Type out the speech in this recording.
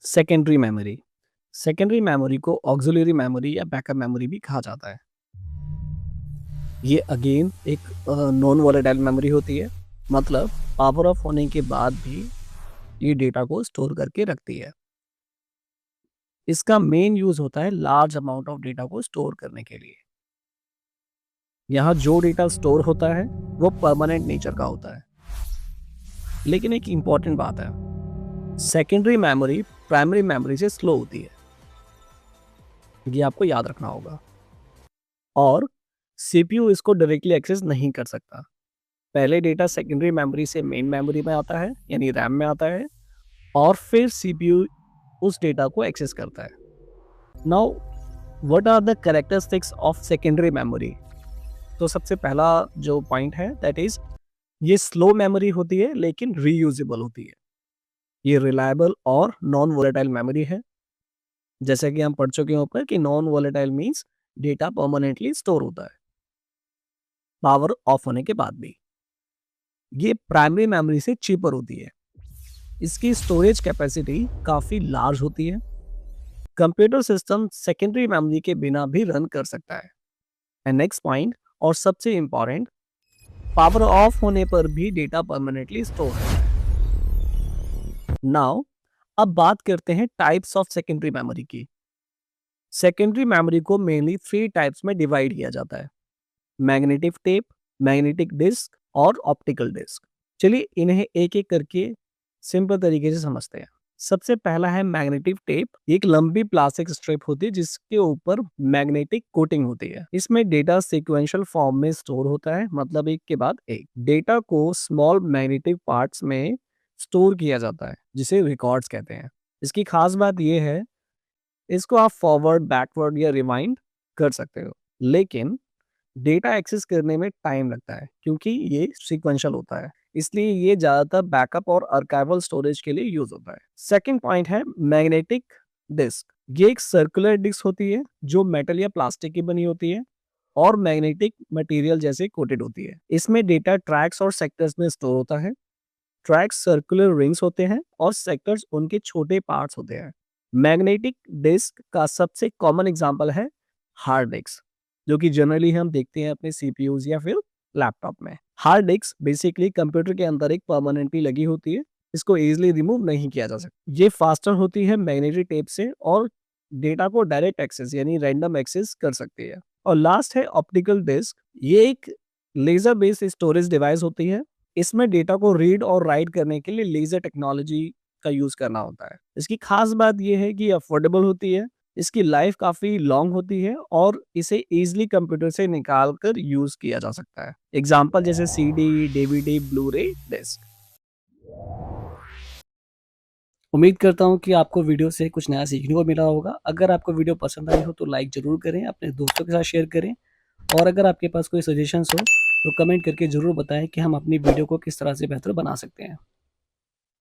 Secondary memory. Secondary memory को auxiliary memory या backup memory भी कहा जाता है। ये अगेन एक नॉन वोलेटाइल मेमोरी होती है, मतलब पावर ऑफ होने के बाद भी ये डेटा को स्टोर करके रखती है। इसका मेन यूज होता है लार्ज अमाउंट ऑफ डेटा को स्टोर करने के लिए। यहाँ जो डेटा स्टोर होता है वो परमानेंट नेचर का होता है। लेकिन एक इंपॉर्टेंट बात है, सेकेंडरी मेमोरी प्राइमरी मेमोरी से स्लो होती है, ये आपको याद रखना होगा। और सीपीयू इसको डायरेक्टली एक्सेस नहीं कर सकता। पहले डेटा सेकेंडरी मेमोरी से मेन मेमोरी में आता है, यानी रैम में आता है, और फिर सीपीयू उस डेटा को एक्सेस करता है। Now what are the characteristics of secondary memory? तो सबसे पहला जो पॉइंट है दैट इज ये स्लो मेमोरी होती है लेकिन रीयूजेबल होती है। ये रिलायबल और नॉन वोलेटाइल मेमोरी है। जैसे कि हम पढ़ चुके हैं ऊपर कि non volatile means data permanently store होता है पावर ऑफ होने के बाद भी। ये प्राइमरी मेमोरी से चीपर होती है। इसकी स्टोरेज कैपेसिटी काफ़ी लार्ज होती है। कंप्यूटर सिस्टम सेकेंडरी मेमोरी के बिना भी रन कर सकता है। एंड नेक्स्ट पॉइंट और सबसे इंपॉर्टेंट, पावर ऑफ होने पर भी डेटा परमानेंटली स्टोर होता है। नाउ अब बात करते हैं टाइप्स ऑफ सेकेंडरी मेमोरी की। सेकेंडरी मेमोरी को मेनली 3 टाइप्स में डिवाइड किया जाता है: मैग्नेटिक टेप, मैग्नेटिक डिस्क और ऑप्टिकल डिस्क। चलिए इन्हें एक एक करके सिंपल तरीके से समझते हैं। सबसे पहला है मैग्नेटिक टेप। एक लंबी प्लास्टिक स्ट्रिप होती है जिसके ऊपर मैग्नेटिक कोटिंग होती है। इसमें डेटा सीक्वेंशियल फॉर्म में स्टोर होता है, मतलब एक के बाद एक। डेटा को स्मॉल मैग्नेटिक पार्ट्स में स्टोर किया जाता है जिसे रिकॉर्ड्स कहते हैं। इसकी खास बात यह है, इसको आप फॉरवर्ड, बैकवर्ड या रिवाइंड कर सकते हो, लेकिन डेटा एक्सेस करने में टाइम लगता है क्योंकि ये सीक्वेंशियल होता है। इसलिए ये ज़्यादातर बैकअप और आर्काइवल स्टोरेज के लिए यूज होता है। सेकंड पॉइंट है मैग्नेटिक डिस्क। ये एक सर्कुलर डिस्क होती है जो मेटल या प्लास्टिक की बनी होती है और मैग्नेटिक मटेरियल जैसे कोटेड होती है। इसमें डेटा ट्रैक्स और सेक्टर्स में स्टोर होता है। ट्रैक्स सर्कुलर रिंग्स होते हैं और सेक्टर्स उनके छोटे पार्ट्स होते हैं। मैग्नेटिक डिस्क का सबसे कॉमन एग्जांपल है हार्ड डिस्क, जो कि जनरली हम देखते हैं अपने सीपीयूज या फिर लैपटॉप में। हार्ड डिस्क बेसिकली कंप्यूटर के अंदर एक परमानेंटली लगी होती है, इसको इजीली रिमूव नहीं किया जा सकता। ये फास्टर होती है मैग्नेटिक टेप से और डेटा को डायरेक्ट एक्सेस यानी रैंडम एक्सेस कर सकती है। और लास्ट है ऑप्टिकल डिस्क। ये एक लेजर बेस्ड स्टोरेज डिवाइस होती है। इसमें डेटा को रीड और राइट करने के लिए लेजर टेक्नोलॉजी का यूज करना होता है। इसकी खास बात यह है कि अफोर्डेबल होती है, इसकी लाइफ काफी लॉन्ग होती है और इसे इजीली कंप्यूटर से निकाल कर यूज किया जा सकता है। एग्जांपल जैसे सीडी, डीवीडी, ब्लू-रे डिस्क। उम्मीद करता हूँ कि आपको वीडियो से कुछ नया सीखने को मिला होगा। अगर आपको वीडियो पसंद आई हो तो लाइक जरूर करें, अपने दोस्तों के साथ शेयर करें, और अगर आपके पास कोई सजेशंस हो तो कमेंट करके ज़रूर बताएं कि हम अपनी वीडियो को किस तरह से बेहतर बना सकते हैं।